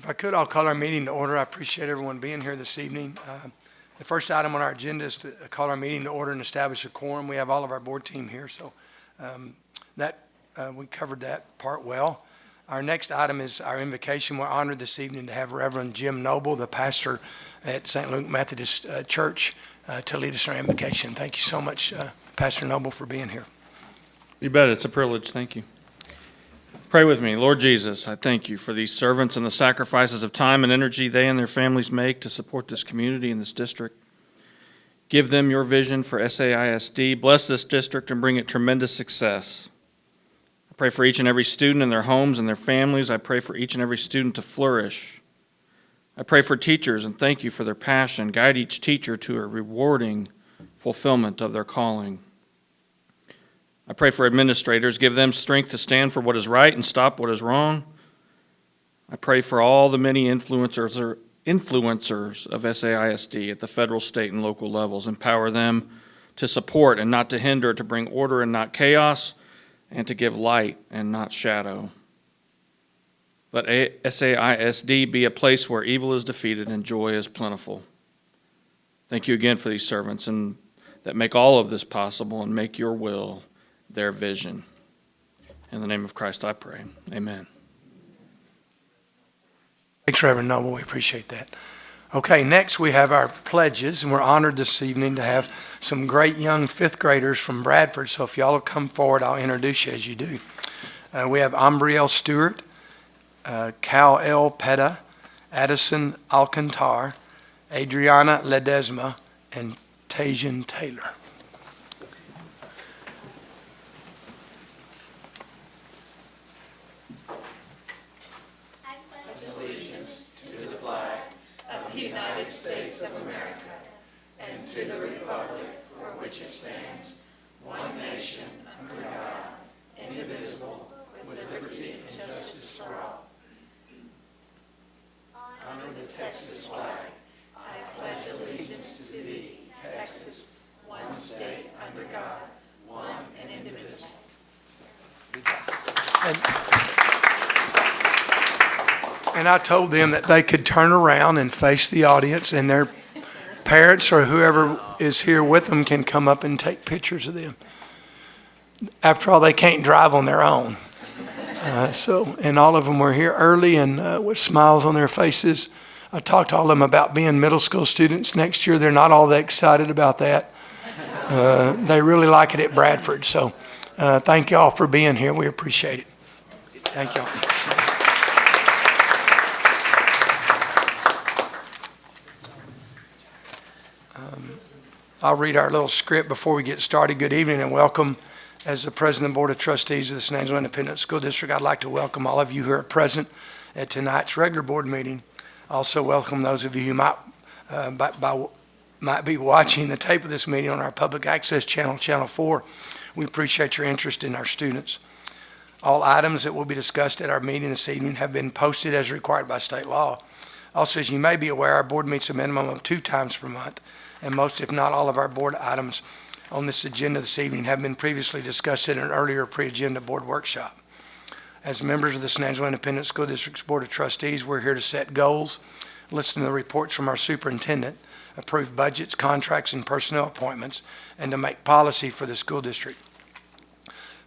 If I could, I'll call our meeting to order. I appreciate everyone being here this evening. The first item on our agenda is to call our meeting to order and establish a quorum. We have all of our board team here, so we covered that part well. Our next item is our invocation. We're honored this evening to have Reverend Jim Noble, the pastor at St. Luke Methodist Church, to lead us in our invocation. Thank you so much, Pastor Noble, for being here. You bet. It's a privilege. Thank you. Pray with me. Lord Jesus, I thank you for these servants and the sacrifices of time and energy they and their families make to support this community and this district. Give them your vision for SAISD. Bless this district and bring it tremendous success. I pray for each and every student in their homes and their families. I pray for each and every student to flourish. I pray for teachers and thank you for their passion. Guide each teacher to a rewarding fulfillment of their calling. I pray for administrators. Give them strength to stand for what is right and stop what is wrong. I pray for all the many influencers of SAISD at the federal, state, and local levels. Empower them to support and not to hinder, to bring order and not chaos, and to give light and not shadow. Let SAISD be a place where evil is defeated and joy is plentiful. Thank you again for these servants and that make all of this possible and make your will their vision. In the name of Christ I pray. Amen. Thanks, Reverend Noble. We appreciate that. Okay, next we have our pledges, and we're honored this evening to have some great young fifth graders from Bradford. So if y'all will come forward, I'll introduce you as you do. We have Ambrielle Stewart, Cal L. Petta, Addison Alcantar, Adriana Ledesma, and Tajan Taylor. United States of America, and to the republic for which it stands, one nation, under God, indivisible, with liberty and justice for all. Under the Texas flag, I pledge allegiance to thee, Texas, one state, under God, one and indivisible. And I told them that they could turn around and face the audience, and their parents or whoever is here with them can come up and take pictures of them. After all, they can't drive on their own. And all of them were here early and with smiles on their faces. I talked to all of them about being middle school students next year. They're not all that excited about that. They really like it at Bradford. So thank you all for being here. We appreciate it. Thank you all. I'll read our little script before we get started. Good evening and welcome. As the President of the Board of Trustees of the San Angelo Independent School District, I'd like to welcome all of you who are present at tonight's regular board meeting. Also welcome those of you who might be watching the tape of this meeting on our public access channel, Channel 4. We appreciate your interest in our students. All items that will be discussed at our meeting this evening have been posted as required by state law. Also, as you may be aware, our board meets a minimum of 2 times per month. And most, if not all, of our board items on this agenda this evening have been previously discussed in an earlier pre-agenda board workshop. As members of the San Angelo Independent School District's Board of Trustees, we're here to set goals, listen to the reports from our superintendent, approve budgets, contracts, and personnel appointments, and to make policy for the school district.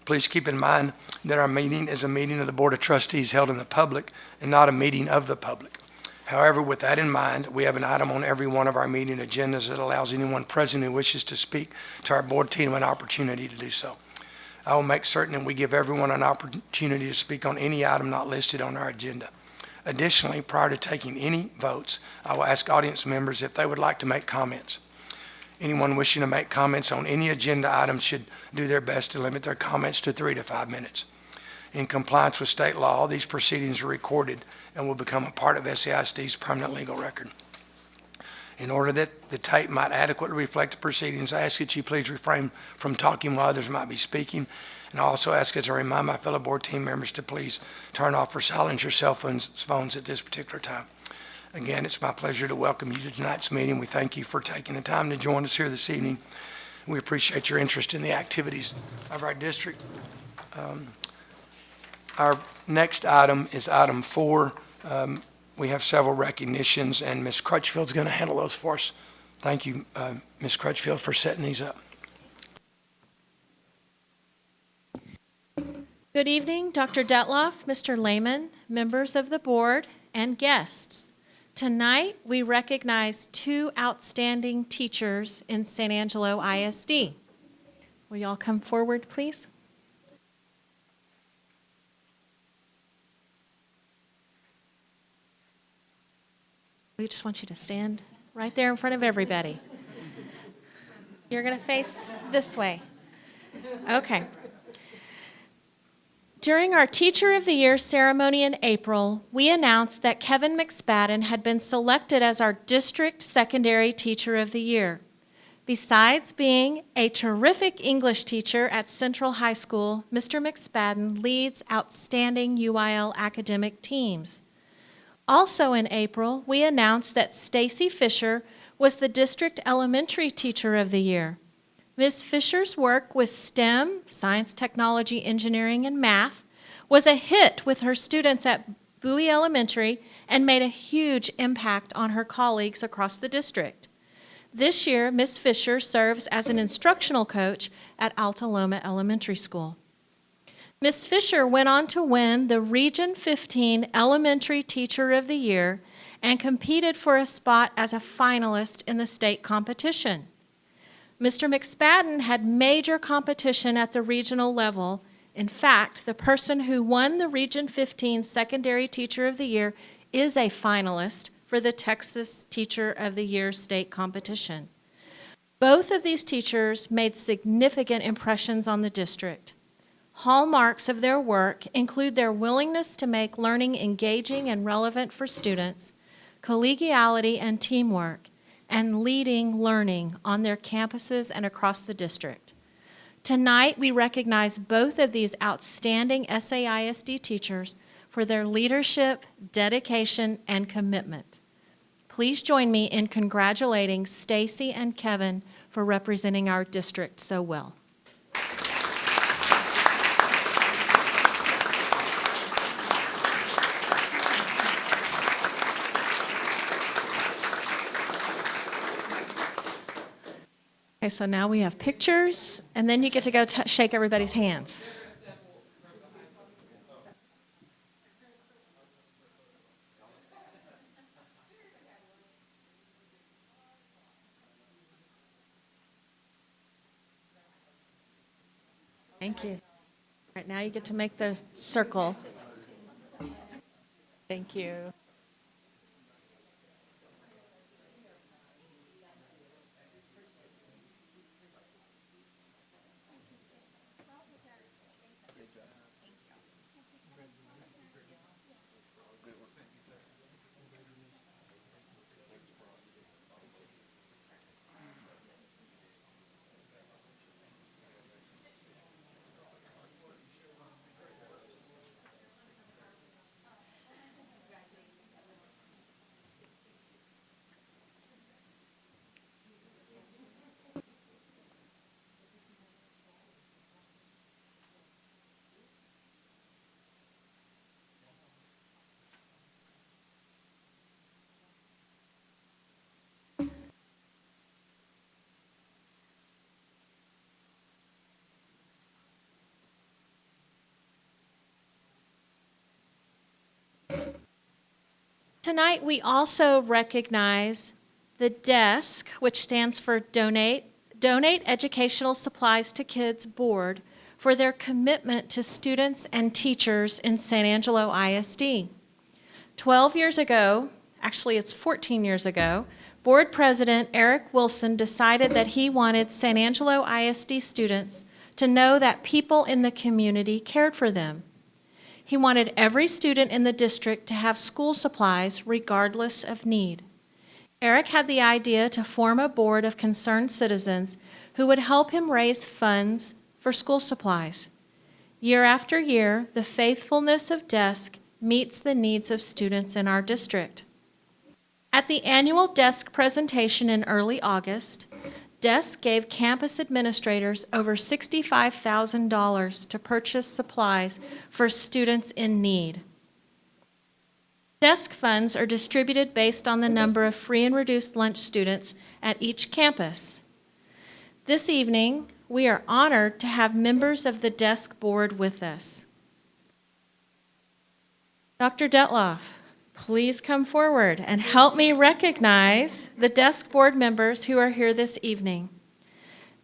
Please keep in mind that our meeting is a meeting of the Board of Trustees held in the public and not a meeting of the public. However, with that in mind, we have an item on every one of our meeting agendas that allows anyone present who wishes to speak to our board team an opportunity to do so. I will make certain that we give everyone an opportunity to speak on any item not listed on our agenda. Additionally, prior to taking any votes, I will ask audience members if they would like to make comments. Anyone wishing to make comments on any agenda item should do their best to limit their comments to 3 to 5 minutes. In compliance with state law, these proceedings are recorded and will become a part of SAISD's permanent legal record. In order that the tape might adequately reflect the proceedings, I ask that you please refrain from talking while others might be speaking. And I also ask as I remind my fellow board team members to please turn off or silence your cell phones at this particular time. Again, it's my pleasure to welcome you to tonight's meeting. We thank you for taking the time to join us here this evening. We appreciate your interest in the activities of our district. Our next item is item 4, We have several recognitions, and Ms. Crutchfield's going to handle those for us. Thank you, Ms. Crutchfield, for setting these up. Good evening, Dr. Detloff, Mr. Lehman, members of the board, and guests. Tonight, we recognize 2 outstanding teachers in San Angelo ISD. Will you all come forward, please? We just want you to stand right there in front of everybody. You're going to face this way. Okay. During our Teacher of the Year ceremony in April, we announced that Kevin McSpadden had been selected as our District Secondary Teacher of the Year. Besides being a terrific English teacher at Central High School, Mr. McSpadden leads outstanding UIL academic teams. Also in April, we announced that Stacy Fisher was the District Elementary Teacher of the Year. Ms. Fisher's work with STEM, science, technology, engineering, and math, was a hit with her students at Bowie Elementary and made a huge impact on her colleagues across the district. This year, Ms. Fisher serves as an instructional coach at Alta Loma Elementary School. Ms. Fisher went on to win the Region 15 Elementary Teacher of the Year and competed for a spot as a finalist in the state competition. Mr. McSpadden had major competition at the regional level. In fact, the person who won the Region 15 Secondary Teacher of the Year is a finalist for the Texas Teacher of the Year state competition. Both of these teachers made significant impressions on the district. Hallmarks of their work include their willingness to make learning engaging and relevant for students, collegiality and teamwork, and leading learning on their campuses and across the district. Tonight, we recognize both of these outstanding SAISD teachers for their leadership, dedication, and commitment. Please join me in congratulating Stacy and Kevin for representing our district so well. Okay, so now we have pictures, and then you get to go shake everybody's hands. Thank you. All right, now you get to make the circle. Thank you. Tonight, we also recognize the DESC, which stands for Donate Educational Supplies to Kids Board, for their commitment to students and teachers in San Angelo ISD. 12 years ago, actually it's 14 years ago, Board President Eric Wilson decided that he wanted San Angelo ISD students to know that people in the community cared for them. He wanted every student in the district to have school supplies regardless of need. Eric had the idea to form a board of concerned citizens who would help him raise funds for school supplies. Year after year, the faithfulness of DESC meets the needs of students in our district. At the annual DESC presentation in early August, DESC gave campus administrators over $65,000 to purchase supplies for students in need. Desk funds are distributed based on the number of free and reduced lunch students at each campus. This evening, we are honored to have members of the desk board with us. Dr. Detloff, please come forward and help me recognize the desk board members who are here this evening.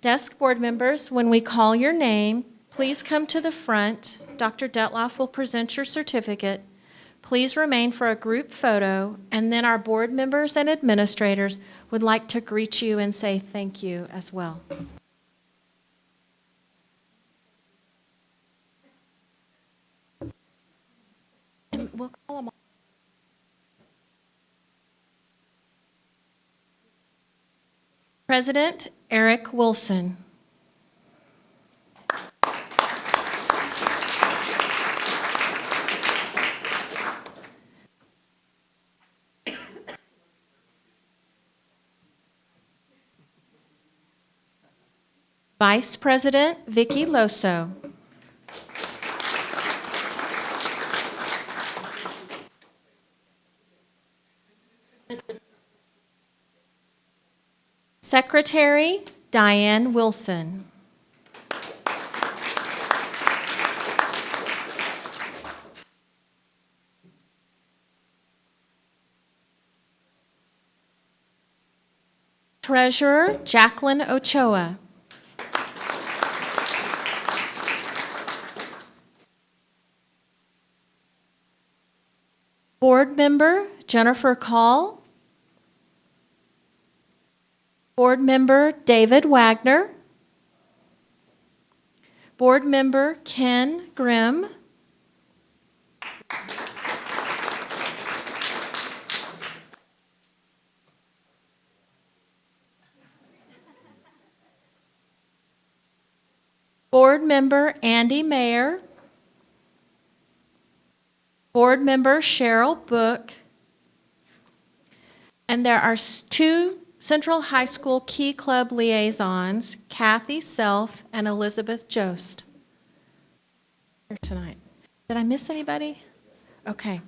Desk board members, when we call your name, please come to the front. Dr. Detloff will present your certificate. Please remain for a group photo, and then our board members and administrators would like to greet you and say thank you as well. And we'll call them all. President Eric Wilson. Vice President Vicky Loso. Secretary Diane Wilson. Treasurer Jacqueline Ochoa. Board Member Jennifer Call. Board Member David Wagner. Board Member Ken Grimm. Board Member Andy Mayer. Board Member Cheryl Book. And there are two Central High School Key Club liaisons, Kathy Self and Elizabeth Jost. Here tonight. Did I miss anybody? Okay.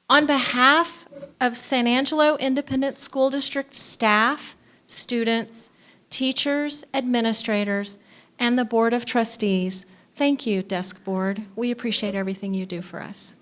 On behalf of San Angelo Independent School District staff, students, teachers, administrators, and the Board of Trustees, thank you, Desk Board. We appreciate everything you do for us.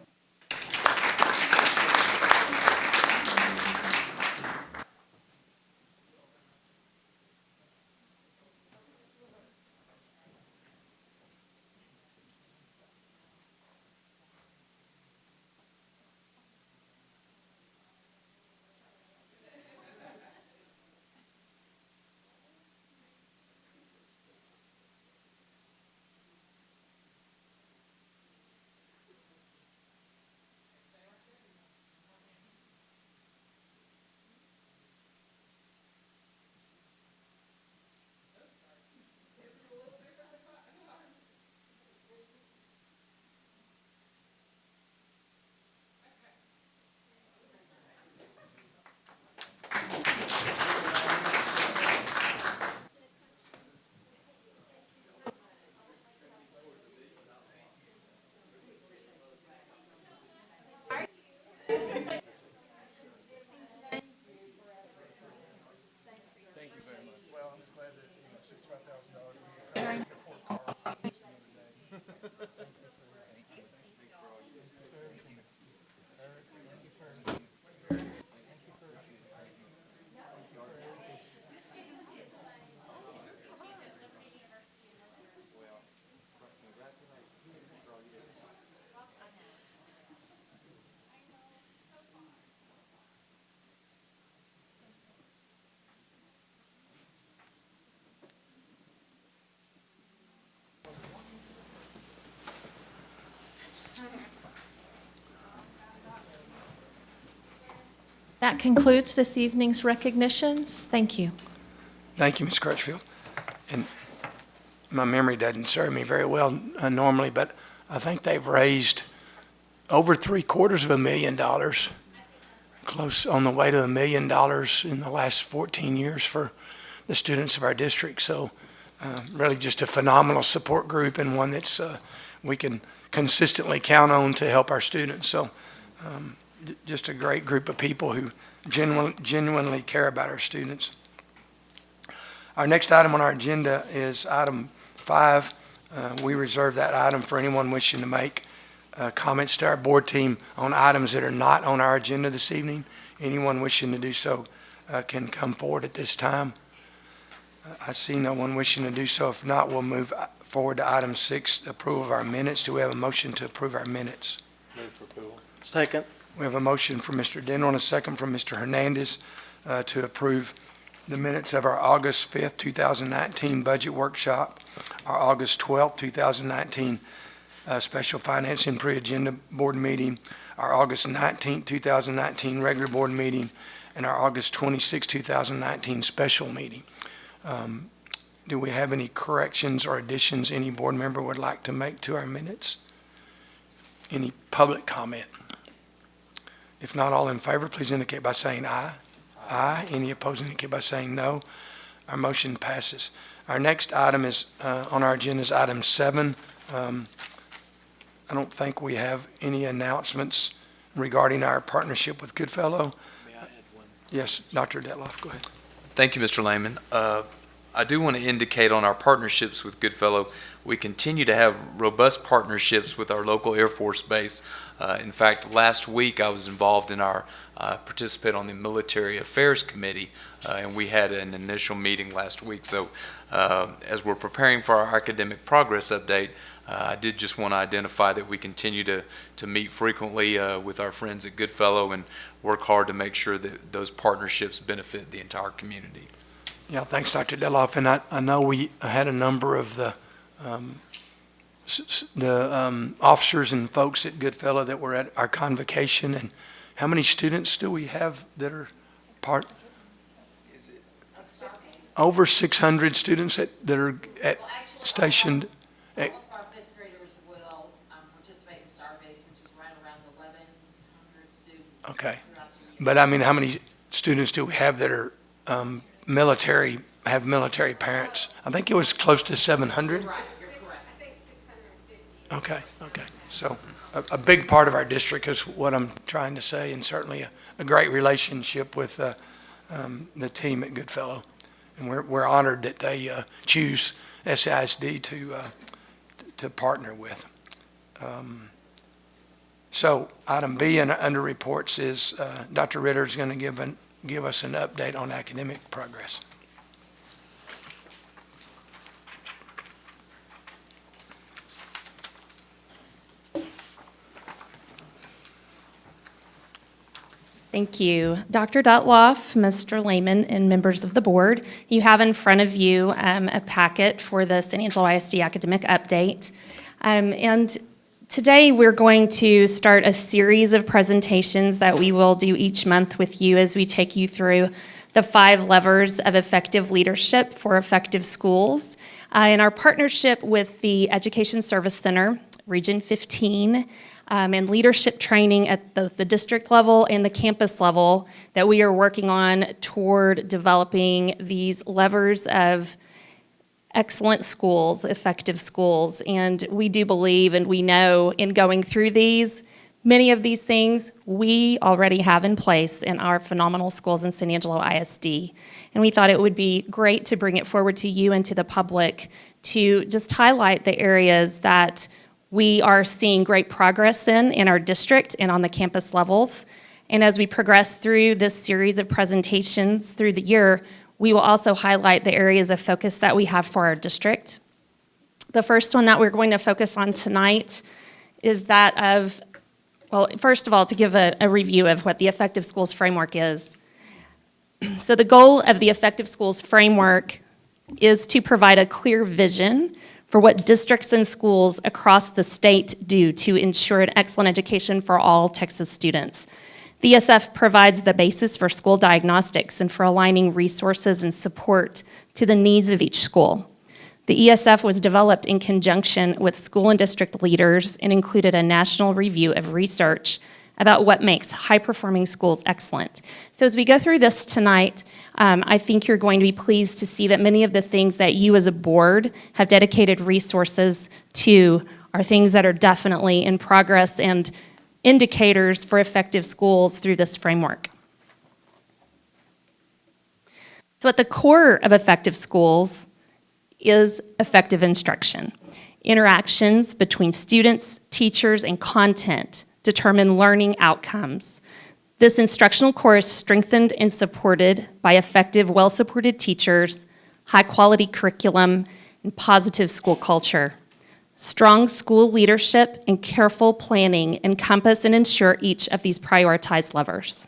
That concludes this evening's recognitions. Thank you. Thank you, Ms. Crutchfield. And my memory doesn't serve me very well normally, but I think they've raised over $750,000, close on the way to $1 million in the last 14 years for the students of our district. So really just a phenomenal support group, and one that's we can consistently count on to help our students. So just a great group of people who genuinely care about our students. Our next item on our agenda is item 5. We reserve that item for anyone wishing to make comments to our board team on items that are not on our agenda this evening. Anyone wishing to do so can come forward at this time. I see no one wishing to do so. If not, we'll move forward to item 6, approval of our minutes. Do we have a motion to approve our minutes? Move for approval. Second. We have a motion from Mr. Denner and a second from Mr. Hernandez to approve the minutes of our August 5th, 2019 budget workshop, our August 12th, 2019 special financing pre-agenda board meeting, our August 19th, 2019 regular board meeting, and our August 26th, 2019 special meeting. Do we have any corrections or additions any board member would like to make to our minutes? Any public comment? If not, all in favor, please indicate by saying aye. Aye. Any opposed indicate by saying no. Our motion passes. Our next item is on our agenda is item 7. I don't think we have any announcements regarding our partnership with Goodfellow. May I add one? Yes, Dr. Detloff, go ahead. Thank you, Mr. Lehman. I do want to indicate on our partnerships with Goodfellow, we continue to have robust partnerships with our local Air Force base. In fact, last week I was involved in our participate on the Military Affairs Committee, and we had an initial meeting last week. So as we're preparing for our academic progress update, I did just want to identify that we continue to meet frequently with our friends at Goodfellow and work hard to make sure that those partnerships benefit the entire community. Yeah, thanks, Dr. Detloff. And I know we had a number of the officers and folks at Goodfellow that were at our convocation. And how many students do we have that are part? Over 600 students that are stationed. All of our fifth graders will participate in Starbase, which is right around 1,100 students. Okay. Throughout the year. But I mean, how many students do we have that are military, have military parents? I think it was close to 700. Right, you're correct. I think 650. Okay. So a big part of our district is what I'm trying to say, and certainly a great relationship with the team at Goodfellow. And we're honored that they choose SISD to partner with. So item B under reports is Dr. Ritter is going to give us an update on academic progress. Thank you. Dr. Dutloff, Mr. Lehman, and members of the board, you have in front of you a packet for the San Angelo ISD academic update. And today we're going to start a series of presentations that we will do each month with you as we take you through the 5 levers of effective leadership for effective schools. In our partnership with the Education Service Center, Region 15, and leadership training at both the district level and the campus level that we are working on toward developing these levers of excellent schools, effective schools. And we do believe and we know in going through these, many of these things we already have in place in our phenomenal schools in San Angelo ISD. And we thought it would be great to bring it forward to you and to the public to just highlight the areas that we are seeing great progress in our district and on the campus levels. And as we progress through this series of presentations through the year, we will also highlight the areas of focus that we have for our district. The first one that we're going to focus on tonight is that of, well, first of all, to give a review of what the Effective Schools Framework is. So the goal of the Effective Schools Framework is to provide a clear vision for what districts and schools across the state do to ensure an excellent education for all Texas students. The ESF provides the basis for school diagnostics and for aligning resources and support to the needs of each school. The ESF was developed in conjunction with school and district leaders and included a national review of research about what makes high-performing schools excellent. So as we go through this tonight, I think you're going to be pleased to see that many of the things that you as a board have dedicated resources to are things that are definitely in progress and indicators for effective schools through this framework. So at the core of effective schools is effective instruction. Interactions between students, teachers, and content determine learning outcomes. This instructional core is strengthened and supported by effective, well-supported teachers, high-quality curriculum, and positive school culture. Strong school leadership and careful planning encompass and ensure each of these prioritized levers.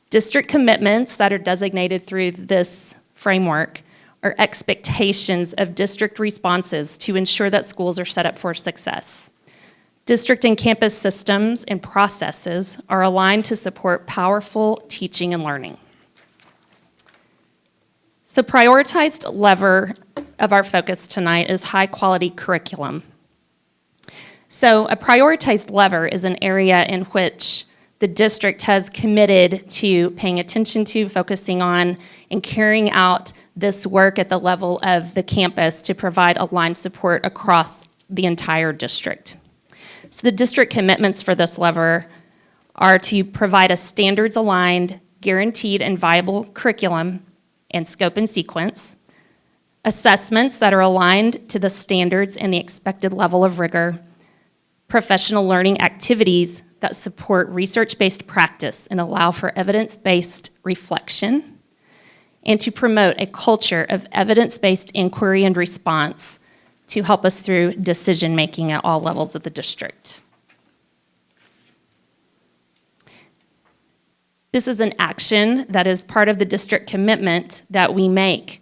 District commitments that are designated through this framework are expectations of district responses to ensure that schools are set up for success. District and campus systems and processes are aligned to support powerful teaching and learning. So prioritized lever of our focus tonight is high-quality curriculum. So a prioritized lever is an area in which the district has committed to paying attention to, focusing on, and carrying out this work at the level of the campus to provide aligned support across the entire district. So the district commitments for this lever are to provide a standards-aligned, guaranteed, and viable curriculum and scope and sequence, assessments that are aligned to the standards and the expected level of rigor, professional learning activities that support research-based practice and allow for evidence-based reflection, and to promote a culture of evidence-based inquiry and response to help us through decision-making at all levels of the district. This is an action that is part of the district commitment that we make.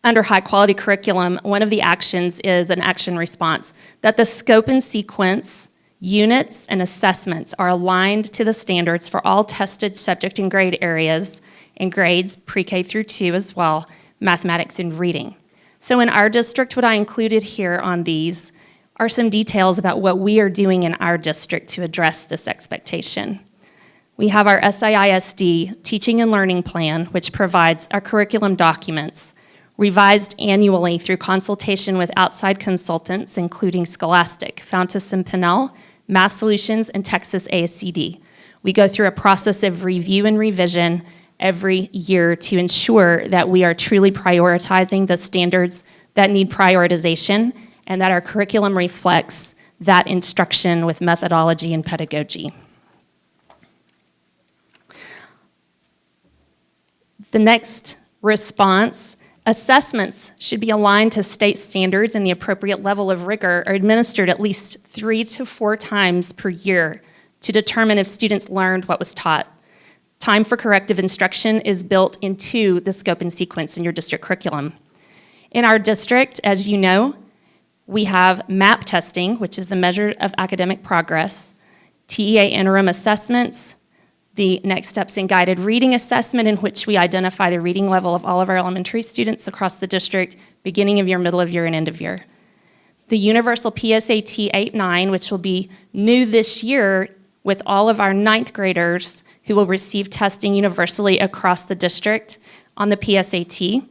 Under high-quality curriculum, one of the actions is an action response, that the scope and sequence, units, and assessments are aligned to the standards for all tested subject and grade areas and grades, pre-K through 2 as well, mathematics and reading. So in our district, what I included here on these are some details about what we are doing in our district to address this expectation. We have our SAISD Teaching and Learning Plan, which provides our curriculum documents, revised annually through consultation with outside consultants, including Scholastic, Fountas and Pinnell, Math Solutions, and Texas ASCD. We go through a process of review and revision every year to ensure that we are truly prioritizing the standards that need prioritization and that our curriculum reflects that instruction with methodology and pedagogy. The next response, assessments should be aligned to state standards and the appropriate level of rigor are administered at least 3 to 4 times per year to determine if students learned what was taught. Time for corrective instruction is built into the scope and sequence in your district curriculum. In our district, as you know, we have MAP testing, which is the measure of academic progress, TEA interim assessments, the next steps in guided reading assessment, in which we identify the reading level of all of our elementary students across the district, beginning of year, middle of year, and end of year. The universal PSAT 8-9, which will be new this year with all of our 9th graders who will receive testing universally across the district on the PSAT.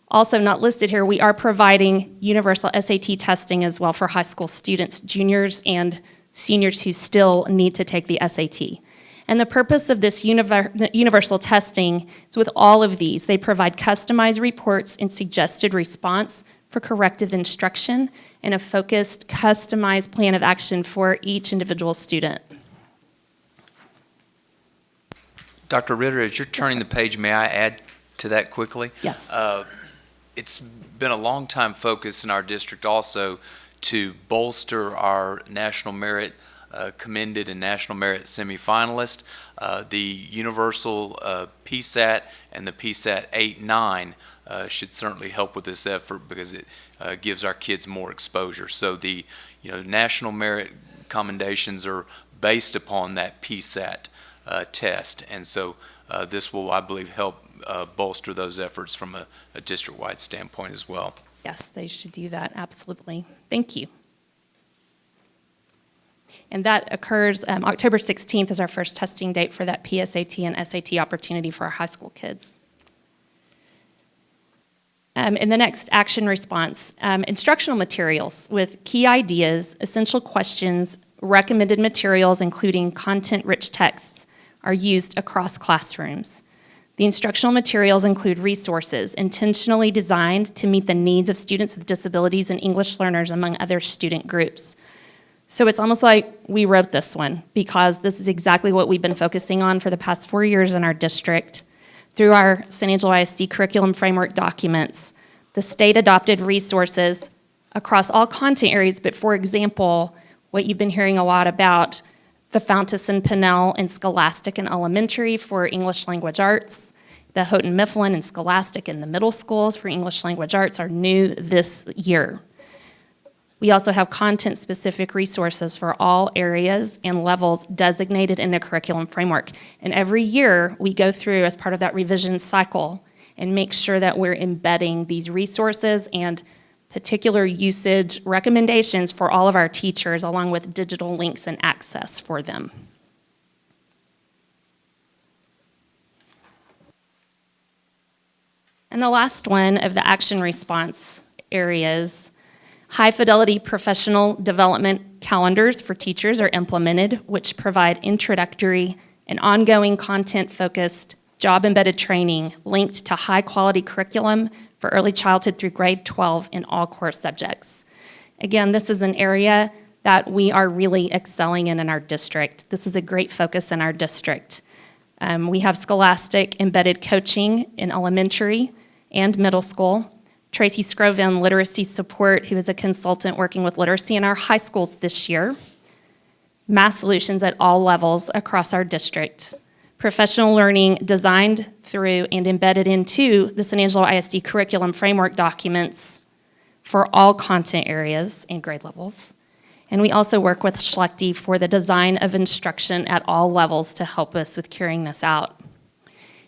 Also not listed here, we are providing universal SAT testing as well for high school students, juniors and seniors who still need to take the SAT. And the purpose of this universal testing is with all of these, they provide customized reports and suggested response for corrective instruction and a focused, customized plan of action for each individual student. Dr. Ritter, as you're turning the page, may I add to that quickly? Yes. It's been a long time focus in our district also to bolster our national merit commended and national merit semifinalist. The universal PSAT and the PSAT 8-9 should certainly help with this effort because it gives our kids more exposure. So the national merit commendations are based upon that PSAT test, and so this will, I believe, help bolster those efforts from a district-wide standpoint as well. Yes, they should do that, absolutely. Thank you. And that occurs, October 16th is our first testing date for that PSAT and SAT opportunity for our high school kids. In the next action response, instructional materials with key ideas, essential questions, recommended materials, including content-rich texts, are used across classrooms. The instructional materials include resources intentionally designed to meet the needs of students with disabilities and English learners, among other student groups. So it's almost like we wrote this one, because this is exactly what we've been focusing on for the past 4 years in our district. Through our San Angelo ISD curriculum framework documents, the state adopted resources across all content areas, but for example, what you've been hearing a lot about, the Fountas and Pinnell and Scholastic and Elementary for English Language Arts, the Houghton Mifflin and Scholastic in the middle schools for English Language Arts are new this year. We also have content-specific resources for all areas and levels designated in the curriculum framework. And every year, we go through as part of that revision cycle and make sure that we're embedding these resources and particular usage recommendations for all of our teachers, along with digital links and access for them. And the last one of the action response areas, high-fidelity professional development calendars for teachers are implemented, which provide introductory and ongoing content-focused, job-embedded training linked to high-quality curriculum for early childhood through grade 12 in all core subjects. Again, this is an area that we are really excelling in our district. This is a great focus in our district. We have Scholastic embedded coaching in elementary and middle school. Tracy Scroven, literacy support, who is a consultant working with literacy in our high schools this year. Math solutions at all levels across our district. Professional learning designed through and embedded into the San Angelo ISD curriculum framework documents for all content areas and grade levels. And we also work with Schlechte for the design of instruction at all levels to help us with carrying this out.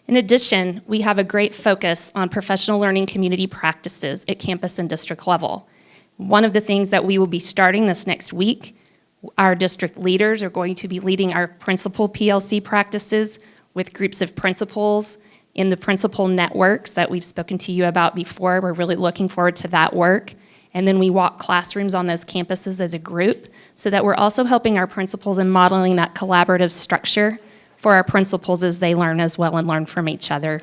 In addition, we have a great focus on professional learning community practices at campus and district level. One of the things that we will be starting this next week, our district leaders are going to be leading our principal PLC practices with groups of principals in the principal networks that we've spoken to you about before. We're really looking forward to that work. And then we walk classrooms on those campuses as a group so that we're also helping our principals in modeling that collaborative structure for our principals as they learn as well and learn from each other.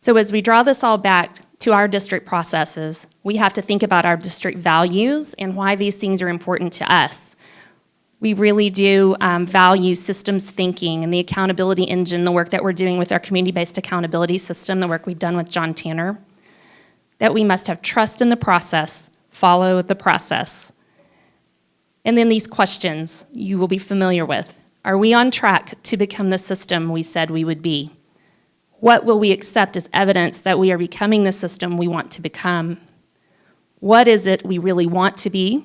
So as we draw this all back to our district processes, we have to think about our district values and why these things are important to us. We really do value systems thinking and the accountability engine, the work that we're doing with our community-based accountability system, the work we've done with John Tanner, that we must have trust in the process, follow the process. And then these questions you will be familiar with. Are we on track to become the system we said we would be? What will we accept as evidence that we are becoming the system we want to become? What is it we really want to be?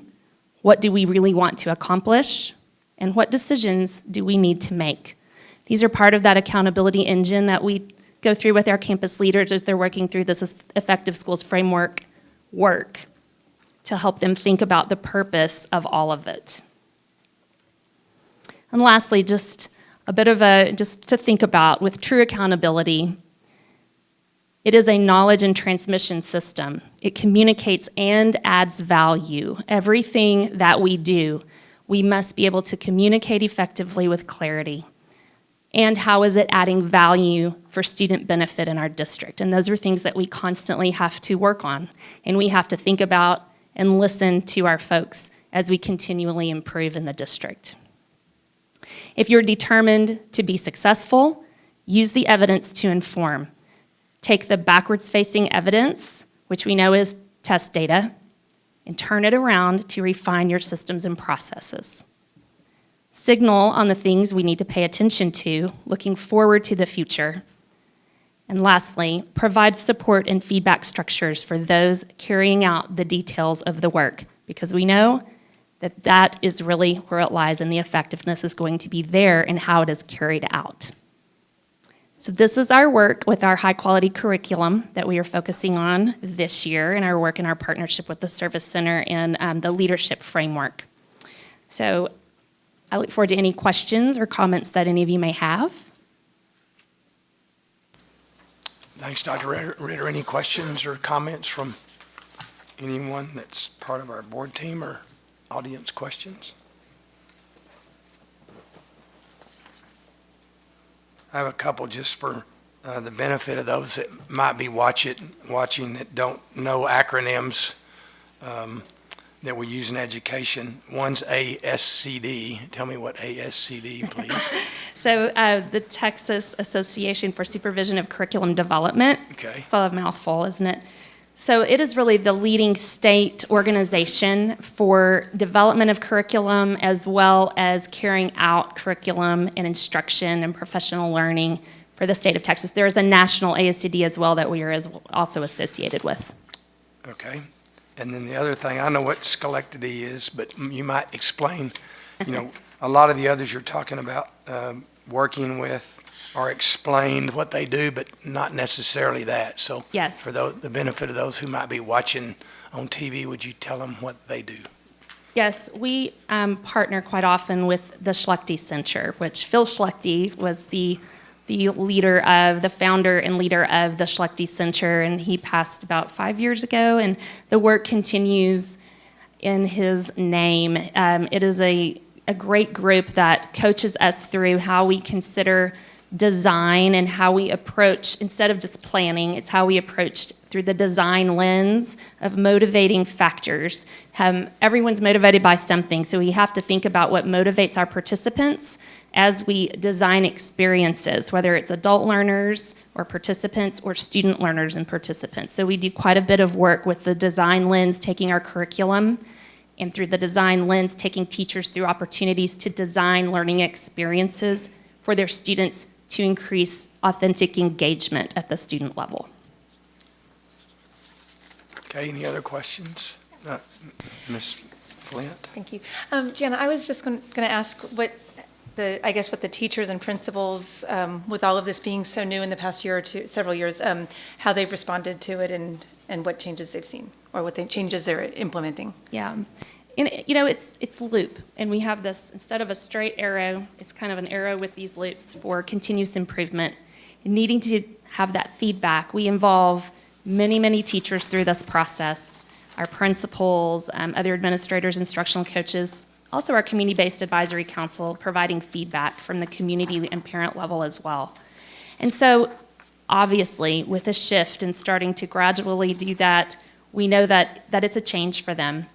What do we really want to accomplish? And what decisions do we need to make? These are part of that accountability engine that we go through with our campus leaders as they're working through this Effective Schools Framework work to help them think about the purpose of all of it. And lastly, just to think about with true accountability, it is a knowledge and transmission system. It communicates and adds value. Everything that we do, we must be able to communicate effectively with clarity. And how is it adding value for student benefit in our district? And those are things that we constantly have to work on. And we have to think about and listen to our folks as we continually improve in the district. If you're determined to be successful, use the evidence to inform. Take the backwards-facing evidence, which we know is test data, and turn it around to refine your systems and processes. Signal on the things we need to pay attention to, looking forward to the future. And lastly, provide support and feedback structures for those carrying out the details of the work, because we know that that is really where it lies, and the effectiveness is going to be there in how it is carried out. So this is our work with our high-quality curriculum that we are focusing on this year, and our work in our partnership with the Service Center and the leadership framework. So I look forward to any questions or comments that any of you may have. Thanks, Dr. Ritter. Any questions or comments from Anyone that's part of our board team or audience questions? I have a couple just for the benefit of those that might be watching that don't know acronyms that we use in education. One's ASCD. Tell me what ASCD, please. So the Texas Association for Supervision of Curriculum Development. Okay. It's a mouthful, isn't it? So it is really the leading state organization for development of curriculum as well as carrying out curriculum and instruction and professional learning for the state of Texas. There is a national ASCD as well that we are also associated with. Okay. And then the other thing, I know what Schenectady is, but you might explain, a lot of the others you're talking about working with or explained what they do, but not necessarily that. So Yes. for the benefit of those who might be watching on TV, would you tell them what they do? Yes, we partner quite often with the Schlechte Center, which Phil Schlechte was the founder and leader of the Schlechte Center, and he passed about 5 years ago, and the work continues in his name. It is a great group that coaches us through how we consider design and how we approach, instead of just planning, it's how we approach through the design lens of motivating factors. Everyone's motivated by something, so we have to think about what motivates our participants as we design experiences, whether it's adult learners or participants or student learners and participants. So we do quite a bit of work with the design lens, taking our curriculum, and through the design lens, taking teachers through opportunities to design learning experiences for their students to increase authentic engagement at the student level. Okay, any other questions? Ms. Flint? Thank you. Jana, I was just going to ask what the teachers and principals, with all of this being so new in the past year or two, several years, how they've responded to it and what changes they've seen or what changes they're implementing. Yeah. And, it's loop, and we have this, instead of a straight arrow, it's kind of an arrow with these loops for continuous improvement. And needing to have that feedback, we involve many, many teachers through this process, our principals, other administrators, instructional coaches, also our community-based advisory council providing feedback from the community and parent level as well. And so, obviously, with a shift and starting to gradually do that, we know that it's a change for them.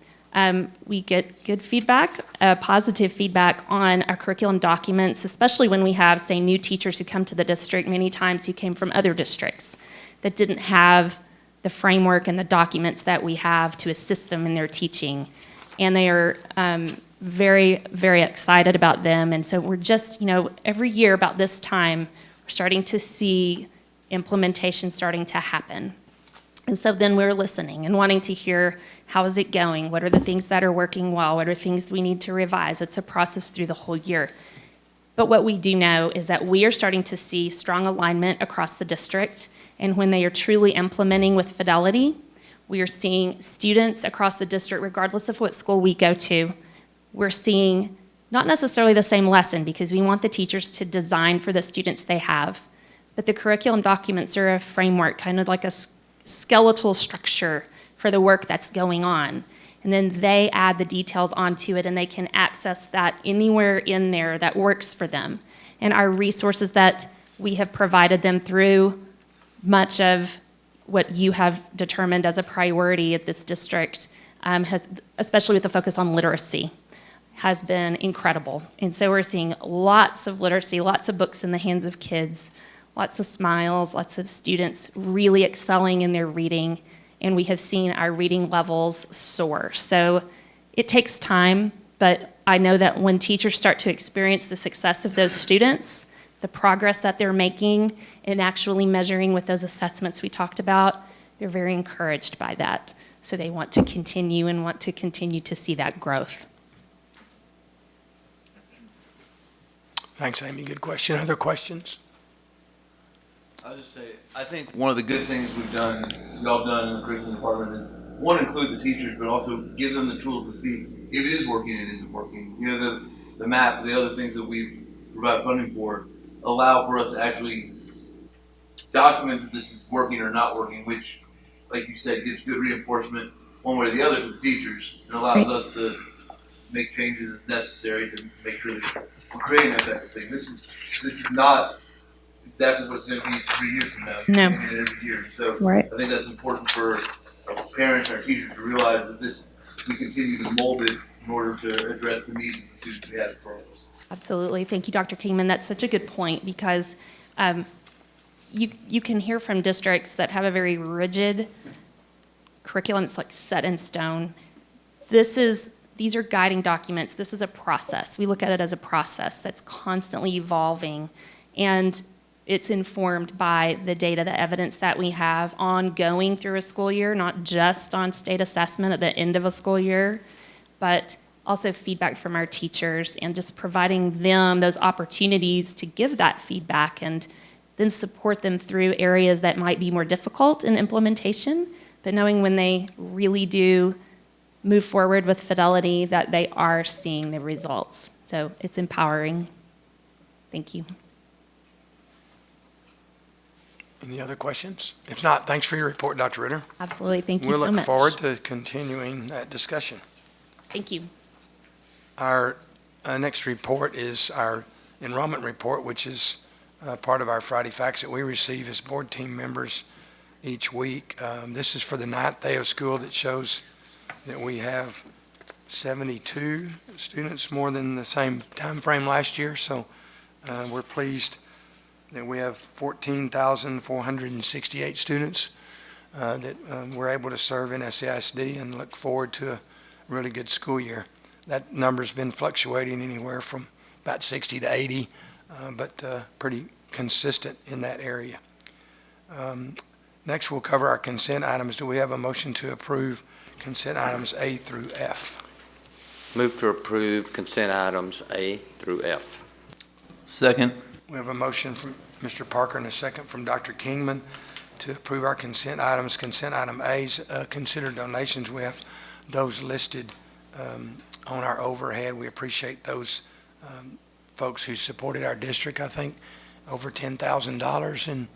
We get good feedback, positive feedback on our curriculum documents, especially when we have, say, new teachers who come to the district, many times who came from other districts that didn't have the framework and the documents that we have to assist them in their teaching. And they are very, very excited about them. And so we're just, every year about this time, we're starting to see implementation starting to happen. And so then we're listening and wanting to hear, how is it going? What are the things that are working well? What are things we need to revise? It's a process through the whole year. But what we do know is that we are starting to see strong alignment across the district. And when they are truly implementing with fidelity, we are seeing students across the district, regardless of what school we go to, we're seeing not necessarily the same lesson because we want the teachers to design for the students they have. But the curriculum documents are a framework, kind of like a skeletal structure for the work that's going on. And then they add the details onto it and they can access that anywhere in there that works for them. And our resources that we have provided them through much of what you have determined as a priority at this district, has, especially with the focus on literacy, has been incredible. And so we're seeing lots of literacy, lots of books in the hands of kids, lots of smiles, lots of students really excelling in their reading, and we have seen our reading levels soar. So it takes time, but I know that when teachers start to experience the success of those students, the progress that they're making, and actually measuring with those assessments we talked about, they're very encouraged by that. So they want to continue and want to continue to see that growth. Thanks, Amy. Good question. Other questions? I'll just say, I think one of the good things y'all have done in the curriculum department is, one, include the teachers, but also give them the tools to see if it is working and isn't working. The map, the other things that we've provided funding for, allow for us to actually document that this is working or not working, which, like you said, gives good reinforcement one way or the other to the teachers. It allows us to make changes as necessary to make sure that we're creating that type of thing. This is not exactly what it's going to be 3 years from now. No. It's changing every year. So Right. I think that's important for our parents and our teachers to realize that we continue to mold it in order to address the needs of the students we have in front of us. Absolutely. Thank you, Dr. Kingman. That's such a good point because you can hear from districts that have a very rigid curriculum. It's like set in stone. These are guiding documents. This is a process. We look at it as a process that's constantly evolving, and it's informed by the data, the evidence that we have ongoing through a school year, not just on state assessment at the end of a school year, but also feedback from our teachers and just providing them those opportunities to give that feedback and then support them through areas that might be more difficult in implementation, but knowing when they really do move forward with fidelity that they are seeing the results. So it's empowering. Thank you. Any other questions? If not, thanks for your report, Dr. Ritter. Absolutely. Thank you We'll so look much. forward to continuing that discussion. Thank you. Our next report is our enrollment report, which is part of our Friday facts that we receive as board team members each week. This is for the 9th day of school that shows that we have 72 students, more than the same time frame last year. So we're pleased that we have 14,468 students that we're able to serve in SAISD and look forward to a really good school year. That number's been fluctuating anywhere from about 60 to 80, but pretty consistent in that area. Next, we'll cover our consent items. Do we have a motion to approve consent items A through F? Move to approve consent items A through F. Second. We have a motion from Mr. Parker and a second from Dr. Kingman to approve our consent items. Consent item A's, consider donations. We have those listed on our overhead. We appreciate those folks who supported our district. I think over $10,000 in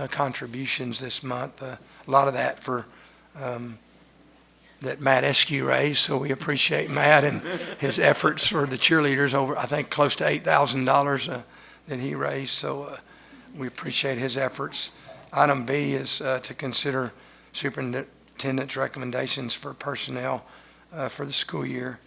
contributions this month. A lot of that for that Matt Eskew raised, so we appreciate Matt and his efforts for the cheerleaders. Over, I think, close to $8,000 that he raised, so we appreciate his efforts. Item B is to consider superintendent's recommendations for personnel for the school year.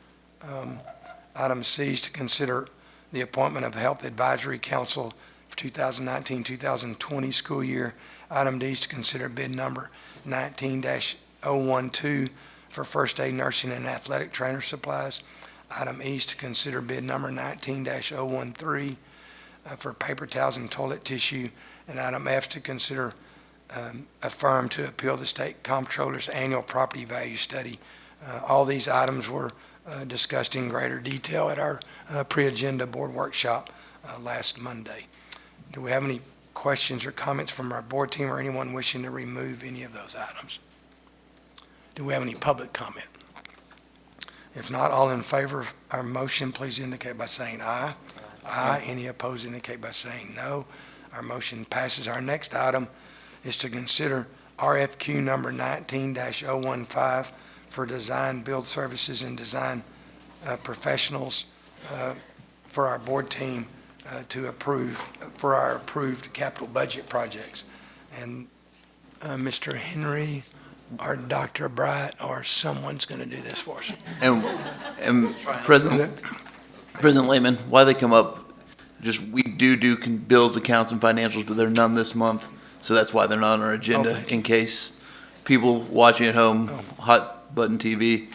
Item C is to consider the appointment of Health Advisory Council for 2019-2020 school year. Item D is to consider bid number 19-012 for first aid nursing and athletic trainer supplies. Item E is to consider bid number 19-013 for paper towels and toilet tissue. And item F to consider a firm to appeal the state comptroller's annual property value study. All these items were discussed in greater detail at our pre-agenda board workshop last Monday. Do we have any questions or comments from our board team or anyone wishing to remove any of those items? Do we have any public comment? If not, all in favor of our motion, please indicate by saying aye. Aye. Any opposed indicate by saying no. Our motion passes. Our next item is to consider RFQ number 19-015 for design build services and design professionals for our board team to approve for our approved capital budget projects. And Mr. Henry or Dr. Bright or someone's going to do this for us. And President Lehman, why they come up, just we do bills, accounts, and financials, but there are none this month, so that's why they're not on our agenda, Okay. in case people watching at home, hot button TV,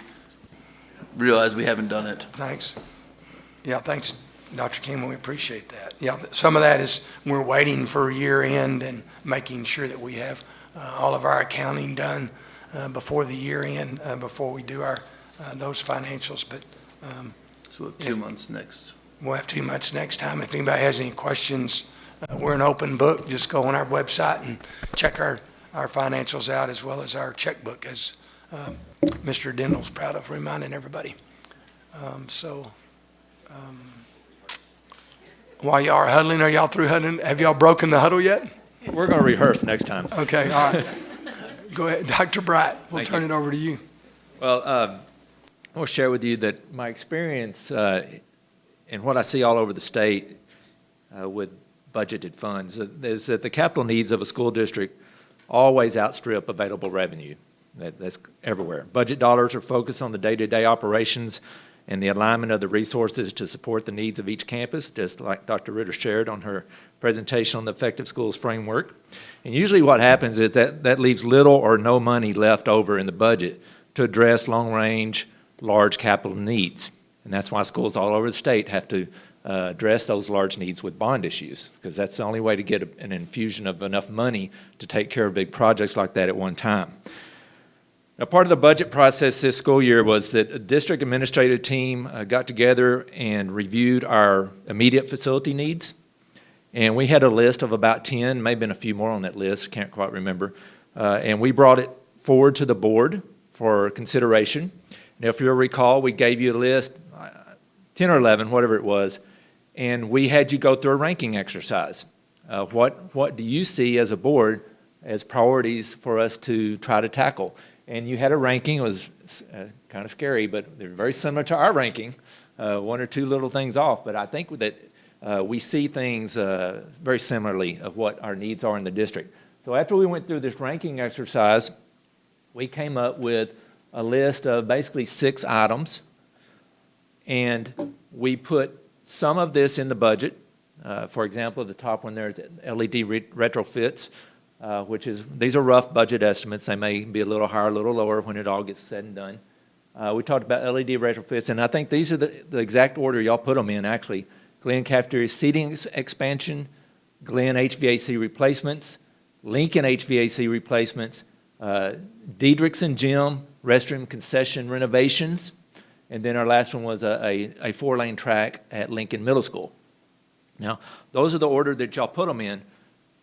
realize we haven't done it. Thanks. Yeah, thanks, Dr. King. We appreciate that. Yeah, some of that is we're waiting for year end and making sure that we have all of our accounting done before the year end, before we do our those financials. But So we have 2 months next. we'll have 2 months next time. If anybody has any questions, we're an open book. Just go on our website and check our financials out as well as our checkbook, as Mr. Dendel's proud of reminding everybody. While y'all are huddling, are y'all through huddling? Have y'all broken the huddle yet? We're going to rehearse next time. Okay, all right. Go ahead, Dr. Bright. We'll Thank turn you. it over to you. Well, I will share with you that my experience and what I see all over the state with budgeted funds is that the capital needs of a school district always outstrip available revenue. That's everywhere. Budget dollars are focused on the day-to-day operations and the alignment of the resources to support the needs of each campus, just like Dr. Ritter shared on her presentation on the Effective Schools Framework. And usually what happens is that leaves little or no money left over in the budget to address long-range, large capital needs. And that's why schools all over the state have to address those large needs with bond issues, because that's the only way to get an infusion of enough money to take care of big projects like that at one time. Now, part of the budget process this school year was that a district administrative team got together and reviewed our immediate facility needs. And we had a list of about 10, maybe a few more on that list, can't quite remember. And we brought it forward to the board for consideration. And if you'll recall, we gave you a list, 10 or 11, whatever it was, and we had you go through a ranking exercise. What do you see as a board as priorities for us to try to tackle? And you had a ranking. It was kind of scary, but they're very similar to our ranking, one or two little things off. But I think that we see things very similarly of what our needs are in the district. So after we went through this ranking exercise, we came up with a list of basically 6 items, and we put some of this in the budget. For example, the top one there is LED retrofits. These are rough budget estimates. They may be a little higher, a little lower when it all gets said and done. We talked about LED retrofits, and I think these are the exact order y'all put them in, actually. Glenn Cafeteria Seating Expansion, Glenn HVAC Replacements, Lincoln HVAC Replacements, Diedrichson Gym Restroom Concession Renovations, and then our last one was a 4-lane track at Lincoln Middle School. Now, those are the order that y'all put them in.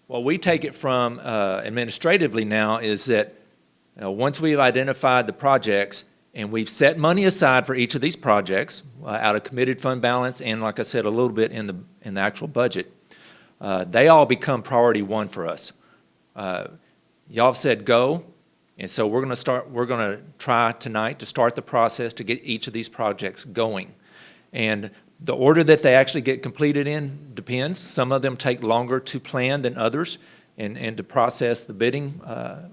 What we take it from administratively now is that once we've identified the projects and we've set money aside for each of these projects out of committed fund balance and, like I said, a little bit in the actual budget, they all become priority 1 for us. Y'all said go, and so we're going to try tonight to start the process to get each of these projects going. And the order that they actually get completed in depends. Some of them take longer to plan than others and to process the bidding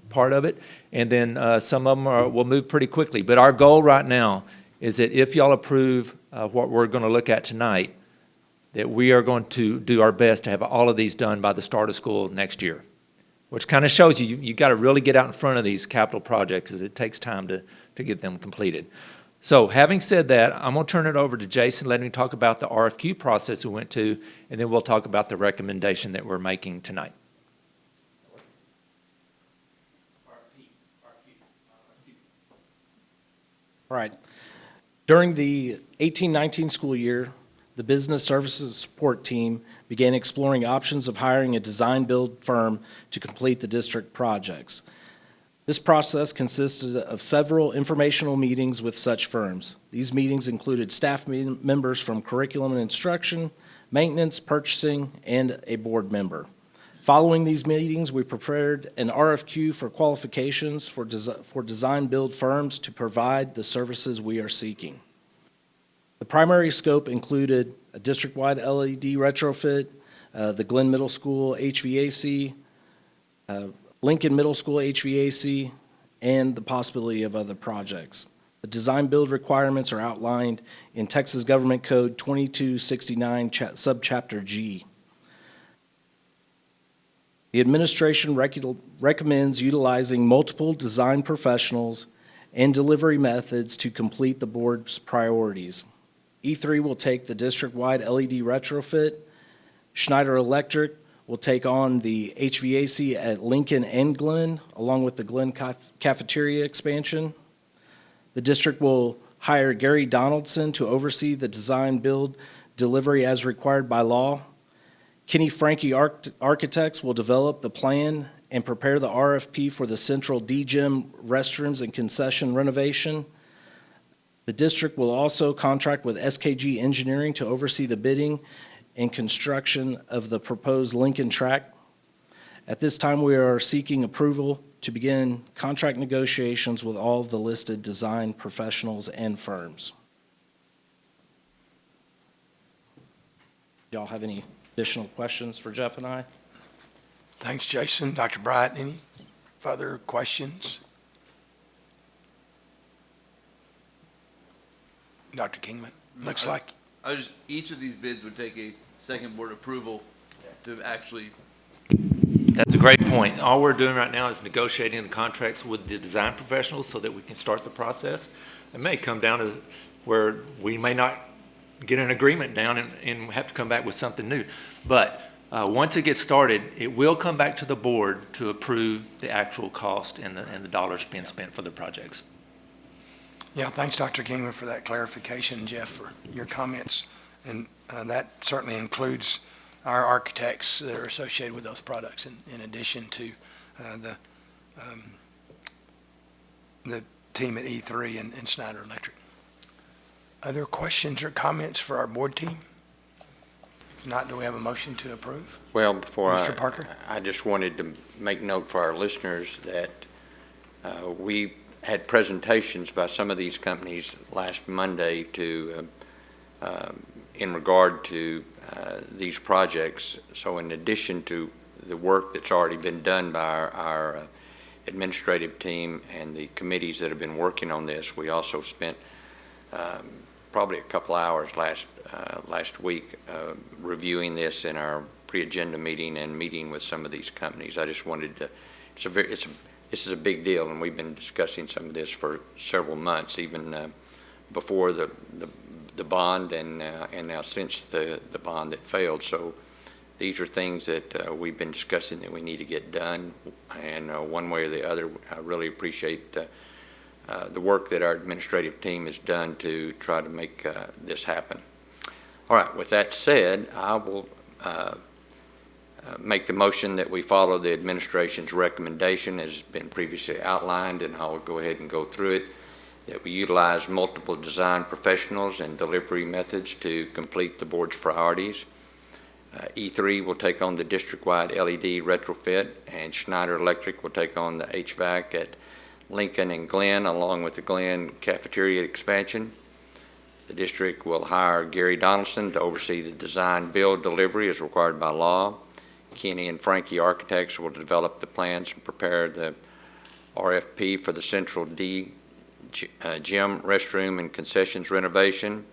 part of it. And then some of them will move pretty quickly. But our goal right now is that if y'all approve what we're going to look at tonight, that we are going to do our best to have all of these done by the start of school next year, which kind of shows you got to really get out in front of these capital projects as it takes time to get them completed. So having said that, I'm going to turn it over to Jason, let him talk about the RFQ process we went to, and then we'll talk about the recommendation that we're making tonight. All right. During the 18-19 school year, the Business Services Support Team began exploring options of hiring a design-build firm to complete the district projects. This process consisted of several informational meetings with such firms. These meetings included staff members from curriculum and instruction, maintenance, purchasing, and a board member. Following these meetings, we prepared an RFQ for qualifications for design-build firms to provide the services we are seeking. The primary scope included a district-wide LED retrofit, the Glenn Middle School HVAC, Lincoln Middle School HVAC, and the possibility of other projects. The design-build requirements are outlined in Texas Government Code 2269, Subchapter G. The administration recommends utilizing multiple design professionals and delivery methods to complete the board's priorities. E3 will take the district-wide LED retrofit. Schneider Electric will take on the HVAC at Lincoln and Glenn, along with the Glenn cafeteria expansion. The district will hire Gary Donaldson to oversee the design-build delivery as required by law. Kenny Frankie Architects will develop the plan and prepare the RFP for the central D-Gym restrooms and concession renovation. The district will also contract with SKG Engineering to oversee the bidding and construction of the proposed Lincoln track. At this time, we are seeking approval to begin contract negotiations with all of the listed design professionals and firms. Y'all have any additional questions for Jeff and I? Thanks, Jason. Dr. Bright, any further questions? Dr. Kingman, looks like, Each of these bids would take a second board approval to actually. That's a great point. All we're doing right now is negotiating the contracts with the design professionals so that we can start the process. It may come down as where we may not get an agreement down and have to come back with something new. But once it gets started, it will come back to the board to approve the actual cost and the dollars being spent for the projects. yeah, thanks, Dr. Kingman, for that clarification, Jeff, for your comments. And that certainly includes our architects that are associated with those products, in addition to the team at E3 and Snyder Electric. Other questions or comments for our board team? If not, do we have a motion to approve? Well, before Mr. Parker? I just wanted to make note for our listeners that we had presentations by some of these companies last Monday in regard to these projects. So in addition to the work that's already been done by our administrative team and the committees that have been working on this, we also spent probably a couple hours last week reviewing this in our pre-agenda meeting and meeting with some of these companies. I just wanted to, this is a big deal, and we've been discussing some of this for several months, even before the bond and now since the bond that failed. So these are things that we've been discussing that we need to get done, and one way or the other, I really appreciate the work that our administrative team has done to try to make this happen. All right, with that said, I will make the motion that we follow the administration's recommendation as has been previously outlined, and I'll go ahead and go through it, that we utilize multiple design professionals and delivery methods to complete the board's priorities. E3 will take on the district-wide LED retrofit, and Schneider Electric will take on the HVAC at Lincoln and Glenn, along with the Glenn cafeteria expansion. The district will hire Gary Donaldson to oversee the design build delivery as required by law. Kenny and Frankie Architects will develop the plans and prepare the RFP for the Central D gym, restroom, and concessions renovation.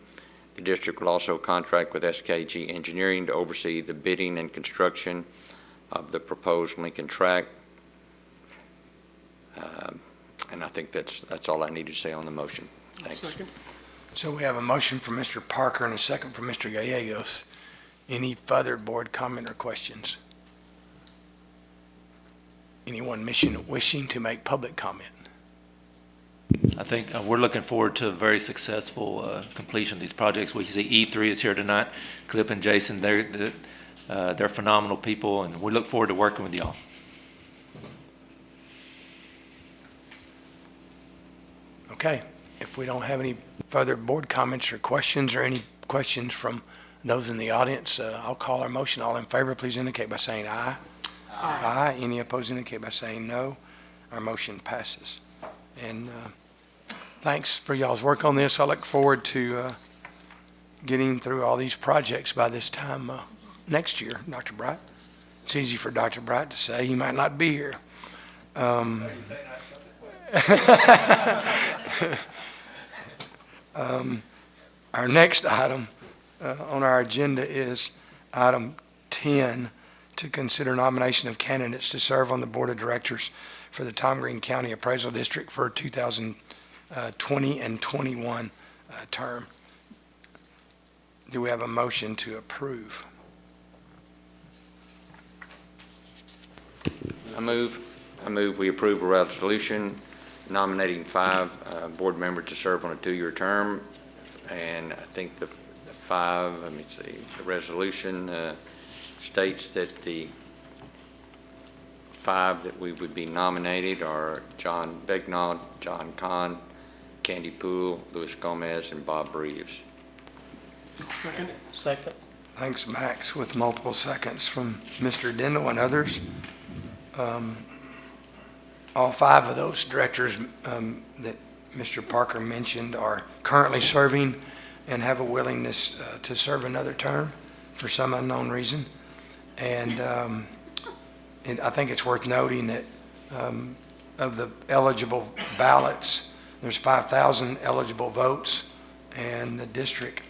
The district will also contract with SKG Engineering to oversee the bidding and construction of the proposed Lincoln track. And I think that's all I need to say on the motion. Thanks. Second. So we have a motion from Mr. Parker and a second from Mr. Gallegos. Any further board comment or questions? Anyone wishing to make public comment? I think we're looking forward to a very successful completion of these projects. We see E3 is here tonight. Clip and Jason, they're phenomenal people, and we look forward to working with y'all. Okay, if we don't have any further board comments or questions, or any questions from those in the audience, I'll call our motion. All in favor, please indicate by saying aye. Aye. Any opposed indicate by saying no. Our motion passes. And thanks for y'all's work on this. I look forward to getting through all these projects by this time next year, Dr. Bright. It's easy for Dr. Bright to say. He might not be here. Our next item on our agenda is item 10, to consider nomination of candidates to serve on the Board of Directors for the Tom Green County Appraisal District for 2020 and 21 term. Do we have a motion to approve? I move we approve a resolution nominating 5 board members to serve on a 2-year term. And I think the 5, let me see, the resolution states that the 5 that we would be nominated are John Begnaud, John Kahn, Candy Poole, Luis Gomez, and Bob Reeves. Second. Second. Thanks, Max, with multiple seconds from Mr. Dindal and others. All 5 of those directors that Mr. Parker mentioned are currently serving and have a willingness to serve another term for some unknown reason. And I think it's worth noting that of the eligible ballots, there's 5,000 eligible votes, and the district,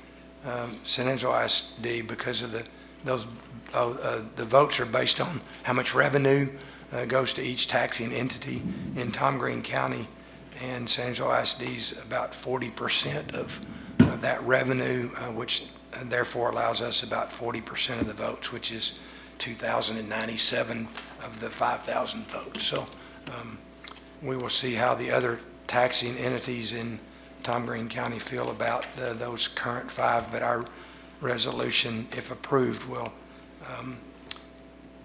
San Angelo ISD, because of the votes are based on how much revenue goes to each taxing entity in Tom Green County, and San Angelo ISD's about 40% of that revenue, which therefore allows us about 40% of the votes, which is 2,097 of the 5,000 votes. So we will see how the other taxing entities in Tom Green County feel about those current 5, but our resolution, if approved, will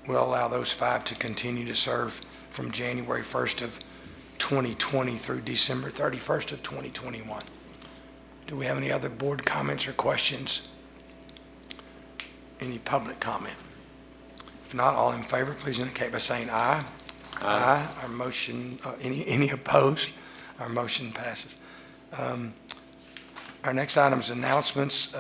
allow those 5 to continue to serve from January 1st of 2020 through December 31st of 2021. Do we have any other board comments or questions? Any public comment? If not, all in favor, please indicate by saying aye. Aye. Our motion, any opposed? Our motion passes. Our next item is announcements.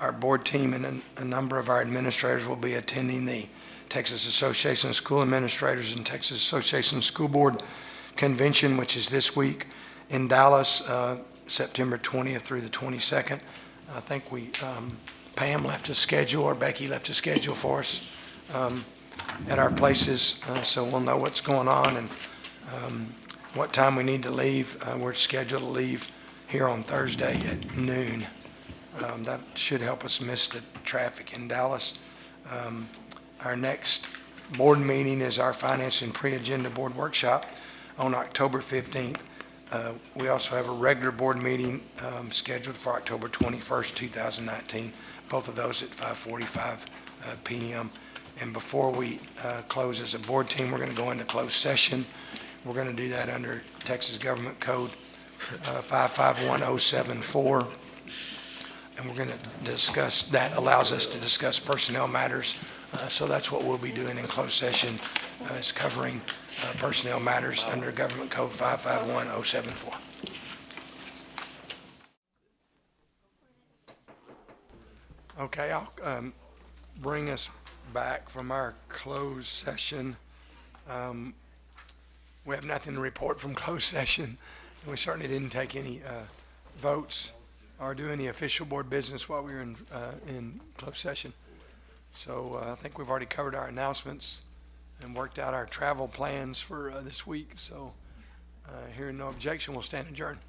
Our board team and a number of our administrators will be attending the Texas Association of School Administrators and Texas Association of School Board Convention, which is this week in Dallas, September 20th through the 22nd. I think Pam left a schedule, or Becky left a schedule for us at our places, so we'll know what's going on and what time we need to leave. We're scheduled to leave here on Thursday at noon. That should help us miss the traffic in Dallas. Our next board meeting is our Finance and Pre-Agenda Board Workshop on October 15th. We also have a regular board meeting scheduled for October 21st, 2019, both of those at 5:45 p.m. And before we close as a board team, we're going to go into closed session. We're going to do that under Texas Government Code 551074. And we're going to discuss, that allows us to discuss personnel matters. So that's what we'll be doing in closed session, is covering personnel matters under Government Code 551074. Okay, I'll bring us back from our closed session. We have nothing to report from closed session. We certainly didn't take any votes or do any official board business while we were in closed session. So I think we've already covered our announcements and worked out our travel plans for this week. So hearing no objection, we'll stand adjourned.